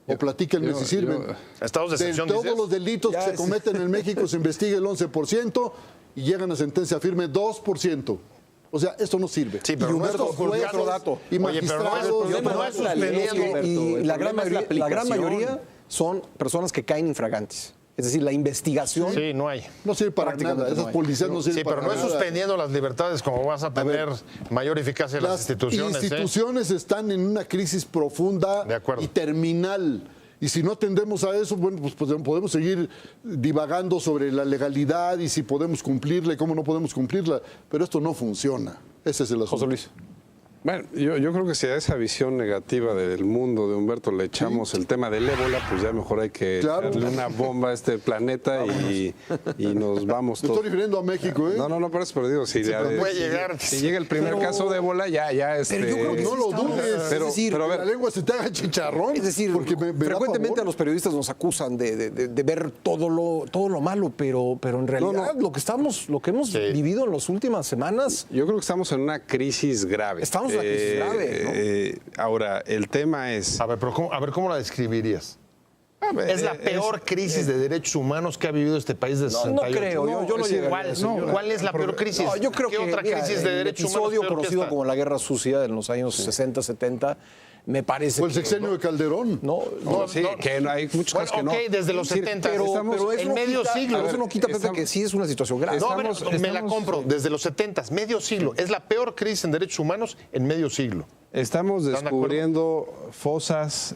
O platíquenme si sirven. Estados de De excepción, todos dices. los delitos que se cometen en México se investiga el 11% y llegan a sentencia firme 2%. O sea, esto no sirve. Sí, pero y no es nuestros otro jueces dato. y Oye, pero no es- magistrados... el problema no es suspendiendo. Y la gran aplicación. mayoría son personas que caen infragantes. Es decir, la investigación... Sí, no hay. No sirve para Prácticamente nada. no Esas hay. policías no sirven Sí, para pero no nada. es suspendiendo las libertades como vas a tener mayor eficacia en las instituciones. instituciones están en una crisis profunda De acuerdo. y terminal. Y si no atendemos a eso, bueno, pues podemos seguir divagando sobre la legalidad y si podemos cumplirla y cómo no podemos cumplirla. Pero esto no funciona. Ese es el asunto. José Luis. Bueno, yo creo que si a esa visión negativa del mundo de Humberto le echamos el tema del ébola, pues ya mejor hay que Claro. echarle una bomba a este planeta y nos vamos Me todos. estoy refiriendo a México, ¿eh? No, por eso, pero digo, si, puede llegar. si llega el primer caso de ébola, ya Pero yo creo que No sí lo estamos- dudes. Pero- es decir, pero a Que ver, la lengua se te haga chicharrón. Es decir, porque me da frecuentemente pavor. a los periodistas nos acusan de ver todo lo malo, pero en realidad lo que hemos vivido en las últimas semanas, yo creo que estamos en una crisis grave. Estamos en una crisis grave, ¿no? Ahora, el tema es... A ver, pero ¿cómo la describirías? Es la peor crisis de derechos humanos que ha vivido este país desde no 68. creo, yo no llegaría a eso. ¿Cuál es la peor crisis? No, yo creo ¿Qué que otra mira, crisis de el derechos humanos episodio peor que conocido esta? como la Guerra Sucia en los años 60, 70, me parece Fue el que- sexenio de Calderón. No, sí, que no, hay muchos casos que no. Ok, desde los 70, pero pero eso en no medio quita- siglo. pero eso no quita, Pepe, que sí es una situación grave. No, pero Estamos- me la compro. Desde los 70, medio siglo. Es la peor crisis en derechos humanos en medio siglo. Estamos ¿Están de descubriendo fosas,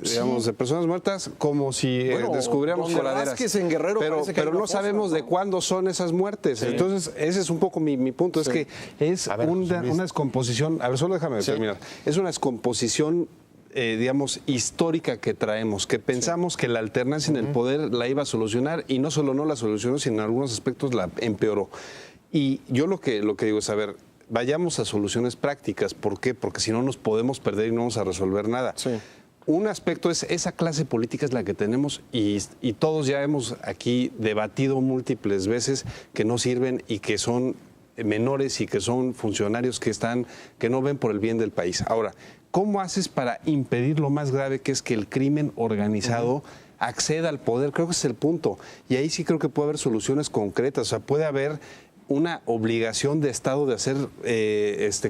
digamos, de personas muertas como si Bueno, descubriéramos donde coladeras. Vázquez en Guerrero pero parece que hay pero una no fosa, sabemos ¿no? de cuándo son esas muertes. Entonces, ese es un poco mi punto. Es que es A ver, José Luis. una descomposición. A ver, solo déjame terminar. Es una descomposición digamos, histórica que traemos, que pensamos que la alternancia en el poder la iba a solucionar y no solo no la solucionó, sino en algunos aspectos la empeoró. Y yo lo que digo es, a ver, vayamos a soluciones prácticas. ¿Por qué? Porque si no nos podemos perder y no vamos a resolver nada. Sí. Un aspecto es esa clase política es la que tenemos y todos ya hemos aquí debatido múltiples veces que no sirven y que son menores y que son funcionarios que no ven por el bien del país. Ahora, ¿cómo haces para impedir lo más grave, que es que el crimen organizado acceda al poder? Creo que ese es el punto. Y ahí sí creo que puede haber soluciones concretas. O sea, puede haber una obligación de Estado de hacer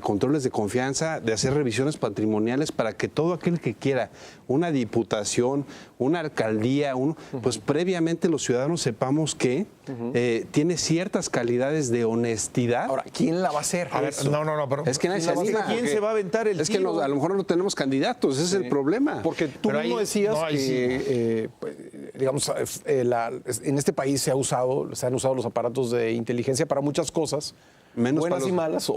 controles de confianza, de hacer revisiones patrimoniales para que todo aquel que quiera una diputación, una alcaldía, pues previamente los ciudadanos sepamos que tiene ciertas calidades de honestidad. Ahora, ¿quién la va a hacer? A ver, no, pero Es que nadie se anima. ¿Quién se va a aventar el Es que tiro? a lo mejor no tenemos candidatos, ese es el problema. Porque tú Pero mismo ahí- decías no, ahí que, digamos, en este país se han usado los aparatos de inteligencia para muchas cosas, Menos buenas para y los- malas,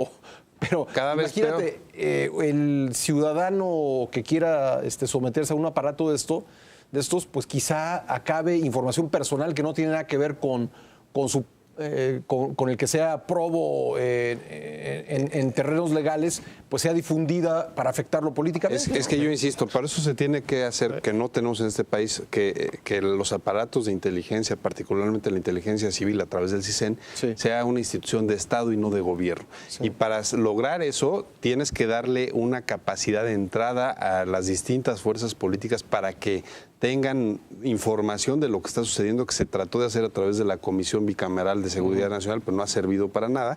pero Cada vez imagínate, el ciudadano que quiera someterse a un aparato de estos, pues quizá acabe información personal que no tiene nada que ver con el que sea probo en terrenos legales, pues sea difundida para afectarlo políticamente. Es que yo insisto, para eso se tiene que hacer, que no tenemos en este país, que los aparatos de inteligencia, particularmente la inteligencia civil a través del CISEN, sea una institución de Estado y no de gobierno. Y para lograr eso, tienes que darle una capacidad de entrada a las distintas fuerzas políticas para que tengan información de lo que está sucediendo, que se trató de hacer a través de la Comisión Bicameral de Seguridad Nacional, pero no ha servido para nada.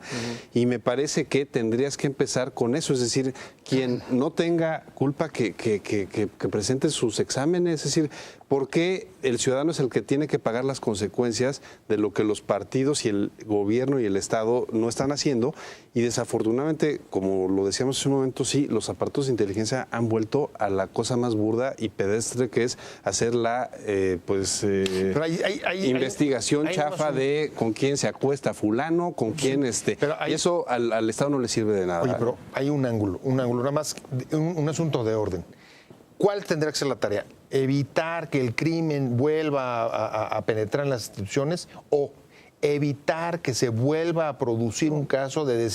Y me parece que tendrías que empezar con eso, es decir, quien no tenga culpa que presente sus exámenes, es decir, ¿por qué el ciudadano es el que tiene que pagar las consecuencias de lo que los partidos y el gobierno y el Estado no están haciendo? Y desafortunadamente, como lo decíamos hace un momento, sí, los aparatos de inteligencia han vuelto a la cosa más burda y pedestre que es hacer la Pero hay investigación hay chafa de con quién se acuesta fulano, con quién pero hay- y eso al Estado no le sirve de nada. Oye, pero hay un ángulo, nada más, un asunto de orden. ¿Cuál tendría que ser la tarea? ¿Evitar que el crimen vuelva a penetrar en las instituciones o evitar que se vuelva a producir un caso de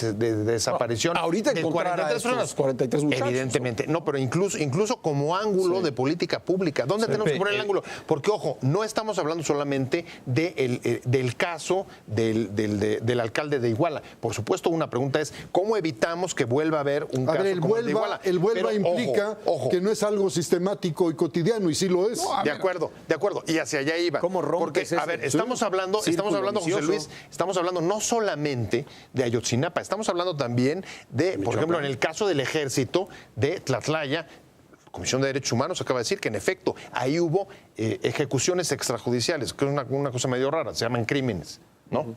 desaparición? Ahorita de encontrar a estos 43 muchachos. Evidentemente. No, pero incluso como ángulo de política pública. ¿Dónde tenemos que poner el ángulo? Porque, ojo, no estamos hablando solamente del caso del alcalde de Iguala. Por supuesto, una pregunta es, ¿cómo evitamos que vuelva a haber un A caso ver, como el de Iguala? el vuelva Pero, implica ojo, que no es algo sistemático y cotidiano, y sí lo es. de acuerdo. Y hacia allá iba. ¿Cómo rompes Porque, a ese ver, estamos hablando, José Luis, estamos hablando no solamente de Ayotzinapa, estamos hablando también de, por ejemplo, en el caso del ejército de Tlatlaya, la Comisión de Derechos Humanos acaba de decir que en efecto ahí hubo ejecuciones extrajudiciales, que es una cosa medio rara, se llaman crímenes. ¿No?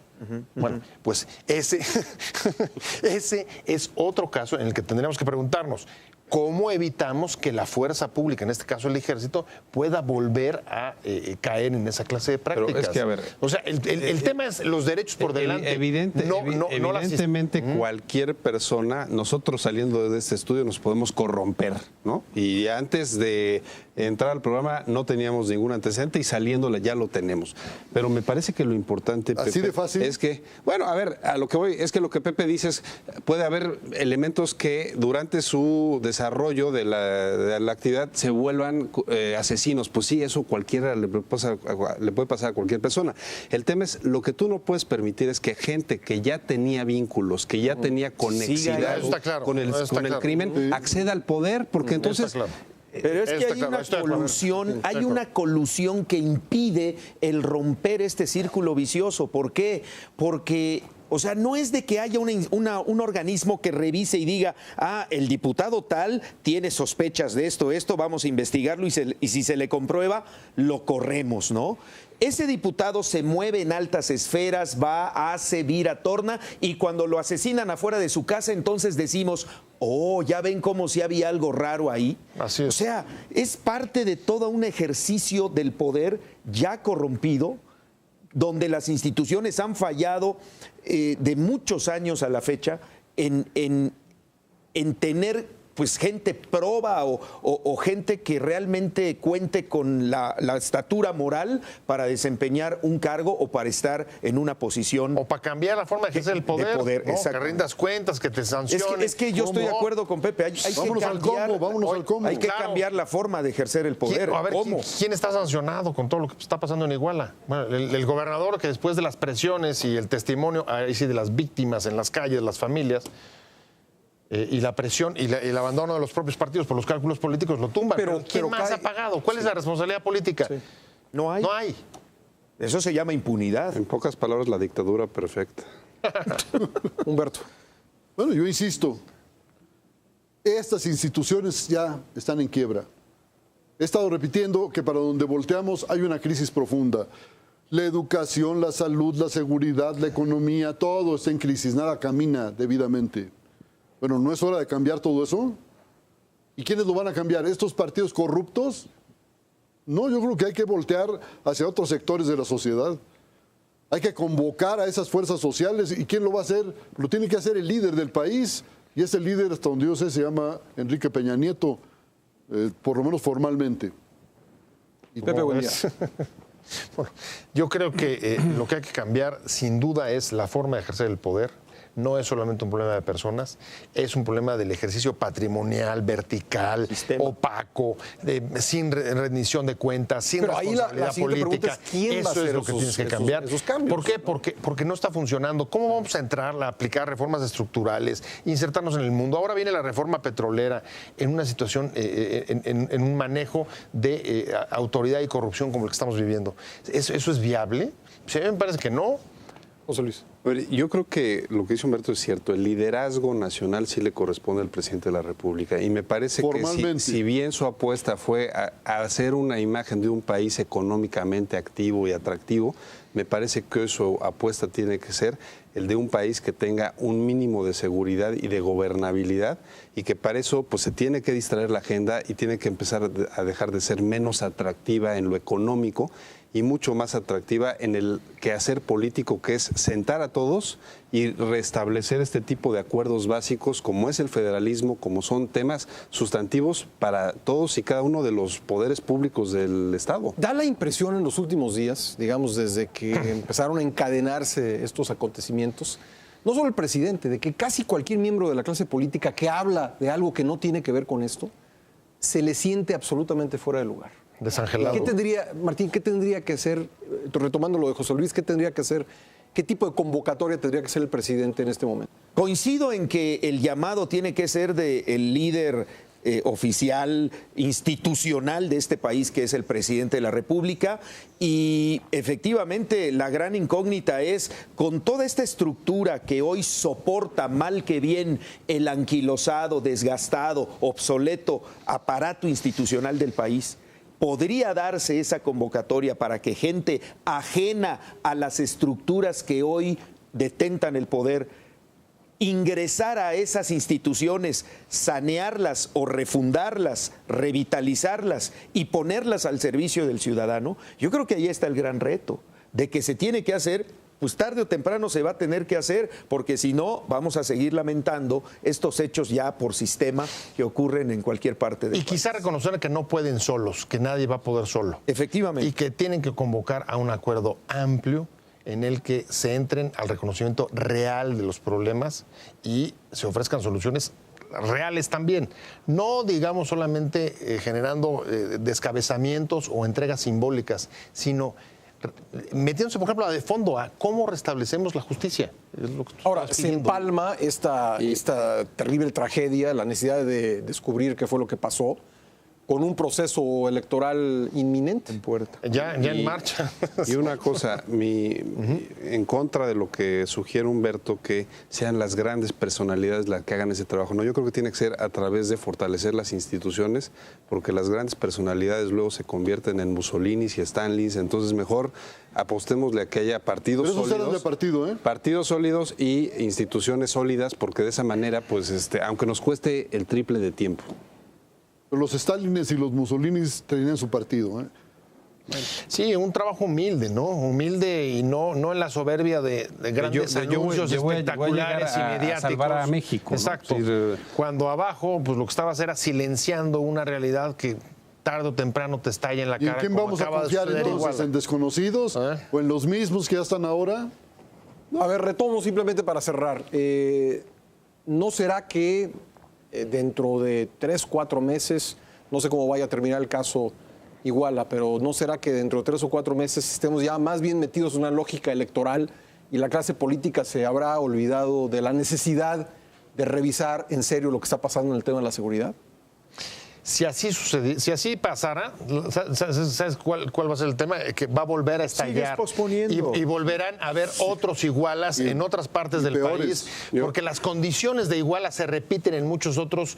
Bueno, pues ese es otro caso en el que tendríamos que preguntarnos cómo evitamos que la fuerza pública, en este caso el ejército, pueda volver a caer en esa clase de prácticas. es que, a ver, o sea, el tema es los derechos por delante. Evidentemente, cualquier persona, nosotros saliendo de este estudio nos podemos corromper, ¿no? Y antes de entrar al programa no teníamos ningún antecedente y saliéndole ya lo tenemos. Pero me parece que lo importante, ¿Así Pepe, de fácil? es que, bueno, a ver, a lo que voy, es que lo que Pepe dice es, puede haber elementos que durante su desarrollo de la actividad se vuelvan asesinos. Pues sí, eso cualquiera le puede pasar a cualquier persona. El tema es, lo que tú no puedes permitir es que gente que ya tenía vínculos, que ya tenía conexidad eso está claro, con el crimen, acceda al poder, porque entonces... Está claro. Pero es que Está hay claro, una estoy de acuerdo. colusión, Estoy de hay acuerdo. una colusión que impide el romper este círculo vicioso. ¿Por qué? Porque, o sea, no es de que haya un organismo que revise y diga, el diputado tal tiene sospechas de esto, vamos a investigarlo y si se le comprueba, lo corremos, ¿no? Ese diputado se mueve en altas esferas, va, hace, vira, torna, y cuando lo asesinan afuera de su casa, entonces decimos, ya ven como si había algo raro ahí. Así es. O sea, es parte de todo un ejercicio del poder ya corrompido, donde las instituciones han fallado de muchos años a la fecha en tener pues gente proba o gente que realmente cuente con la estatura moral para desempeñar un cargo o para estar en una posición. O para cambiar la forma de ejercer el poder. ¿no? exacto. Que rindas cuentas, que te sancionen. Es que yo estoy de acuerdo con Pepe. Hay Vámonos que al cambiar, combo, vámonos al combo. Hay que Claro. cambiar la forma de ejercer el poder. A ver, ¿Cómo? ¿quién está sancionado con todo lo que está pasando en Iguala? Bueno, el gobernador que después de las presiones y el testimonio ahí sí, de las víctimas en las calles, las familias, y la presión y el abandono de los propios partidos por los cálculos políticos lo tumban. Pero ¿quién más ha pagado? ¿Cuál es la responsabilidad política? No hay. No hay. Eso se llama impunidad. En pocas palabras, la dictadura perfecta. Humberto. Bueno, yo insisto, estas instituciones ya están en quiebra. He estado repitiendo que para donde volteamos hay una crisis profunda. La educación, la salud, la seguridad, la economía, todo está en crisis, nada camina debidamente. Bueno, ¿no es hora de cambiar todo eso? ¿Y quiénes lo van a cambiar? ¿Estos partidos corruptos? No, yo creo que hay que voltear hacia otros sectores de la sociedad. Hay que convocar a esas fuerzas sociales. ¿Y quién lo va a hacer? Lo tiene que hacer el líder del país. Y ese líder, hasta donde yo sé, se llama Enrique Peña Nieto, por lo menos formalmente. Y Pepe, buen día. Bueno, yo creo que lo que hay que cambiar, sin duda, es la forma de ejercer el poder. No es solamente un problema de personas, es un problema del ejercicio patrimonial, vertical, opaco, sin rendición de cuentas, sin responsabilidad política. Es, ¿quién va a hacer eso es lo que tienes que cambiar. Esos cambios? ¿Por qué? Porque no está funcionando. ¿Cómo vamos a entrar a aplicar reformas estructurales, insertarnos en el mundo? Ahora viene la reforma petrolera en una situación, en un manejo de autoridad y corrupción como el que estamos viviendo. ¿Eso es viable? Pues a mí me parece que no. José Luis. Yo creo que lo que dice Humberto es cierto. El liderazgo nacional sí le corresponde al presidente de la República. Y me parece que si bien su apuesta fue a hacer una imagen de un país económicamente activo y atractivo, me parece que su apuesta tiene que ser el de un país que tenga un mínimo de seguridad y de gobernabilidad, y que para eso pues se tiene que distraer la agenda y tiene que empezar a dejar de ser menos atractiva en lo económico y mucho más atractiva en el quehacer político, que es sentar a todos y restablecer este tipo de acuerdos básicos, como es el federalismo, como son temas sustantivos para todos y cada uno de los poderes públicos del Estado. Da la impresión en los últimos días, digamos, desde que empezaron a encadenarse estos acontecimientos, no solo el presidente, de que casi cualquier miembro de la clase política que habla de algo que no tiene que ver con esto, se le siente absolutamente fuera de lugar. Desangelado. ¿Qué tendría, Martín, qué tendría que hacer, retomando lo de José Luis, qué tendría que hacer, qué tipo de convocatoria tendría que hacer el presidente en este momento? Coincido en que el llamado tiene que ser del líder oficial, institucional de este país, que es el presidente de la República, y efectivamente la gran incógnita es, con toda esta estructura que hoy soporta mal que bien el anquilosado, desgastado, obsoleto aparato institucional del país, ¿podría darse esa convocatoria para que gente ajena a las estructuras que hoy detentan el poder ingresara a esas instituciones, sanearlas o refundarlas, revitalizarlas y ponerlas al servicio del ciudadano? Yo creo que ahí está el gran reto, de que se tiene que hacer, pues tarde o temprano se va a tener que hacer, porque si no vamos a seguir lamentando estos hechos ya por sistema que ocurren en cualquier parte del país. Y quizá reconocer que no pueden solos, que nadie va a poder solo. Efectivamente. Y que tienen que convocar a un acuerdo amplio en el que se entren al reconocimiento real de los problemas y se ofrezcan soluciones reales también. No, digamos, solamente generando descabezamientos o entregas simbólicas, sino metiéndose, por ejemplo, de fondo a cómo restablecemos la justicia. Es lo que ahora, se empalma esta terrible tragedia, la necesidad de descubrir qué fue lo que pasó, con un proceso electoral inminente. En puerta. Ya en marcha. Y una cosa, en contra de lo que sugiere Humberto, que sean las grandes personalidades las que hagan ese trabajo. No, yo creo que tiene que ser a través de fortalecer las instituciones, porque las grandes personalidades luego se convierten en Mussolinis y Stanleys. Entonces mejor apostémosle a que haya partidos sólidos. De partido, ¿eh? Partidos sólidos y instituciones sólidas, porque de esa manera, pues, aunque nos cueste el triple de tiempo. Los Stalines y los Mussolinis tenían su partido, ¿eh? Sí, un trabajo humilde, ¿no? Humilde y no en la soberbia de grandes anuncios espectaculares y mediáticos. A salvar a México. Exacto. ¿No? Cuando abajo, pues lo que estabas era silenciando una realidad que tarde o temprano te estalla en la cara. ¿Y en quién vamos a confiar entonces? ¿En desconocidos? ¿O en los mismos que ya están ahora? A ver, retomo simplemente para cerrar. ¿No será que dentro de 3, 4 meses, no sé cómo vaya a terminar el caso Iguala, pero ¿no será que dentro de 3 o 4 meses estemos ya más bien metidos en una lógica electoral y la clase política se habrá olvidado de la necesidad de revisar en serio lo que está pasando en el tema de la seguridad? Si así sucede, si así pasara, ¿sabes cuál va a ser el tema? Que va a volver a estallar. Sigues posponiendo. Y volverán a haber otros Igualas en otras partes del peores. país, porque las condiciones de Iguala se repiten en muchos otros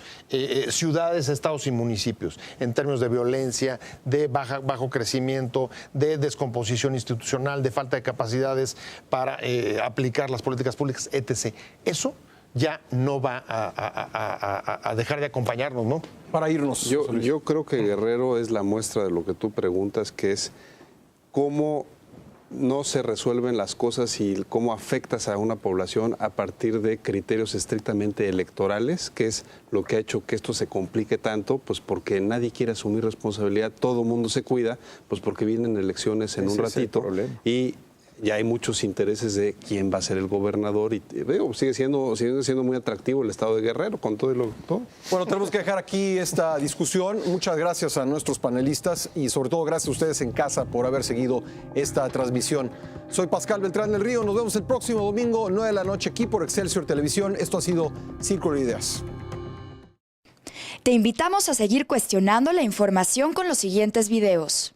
ciudades, estados y municipios, en términos de violencia, de bajo crecimiento, de descomposición institucional, de falta de capacidades para aplicar las políticas públicas, etc. Eso ya no va a dejar de acompañarnos, ¿no? Para irnos. Yo creo que Guerrero es la muestra de lo que tú preguntas, que es cómo no se resuelven las cosas y cómo afectas a una población a partir de criterios estrictamente electorales, que es lo que ha hecho que esto se complique tanto, pues porque nadie quiere asumir responsabilidad, todo el mundo se cuida, pues porque vienen elecciones en un ratito y ya hay muchos intereses de quién va a ser el gobernador y sigue siendo muy atractivo el estado de Guerrero con todo y todo. Bueno, tenemos que dejar aquí esta discusión. Muchas gracias a nuestros panelistas y sobre todo gracias a ustedes en casa por haber seguido esta transmisión. Soy Pascal Beltrán del Río. Nos vemos el próximo domingo, 9 de la noche, aquí por Excelsior Televisión. Esto ha sido Círculo de Ideas. Te invitamos a seguir cuestionando la información con los siguientes videos.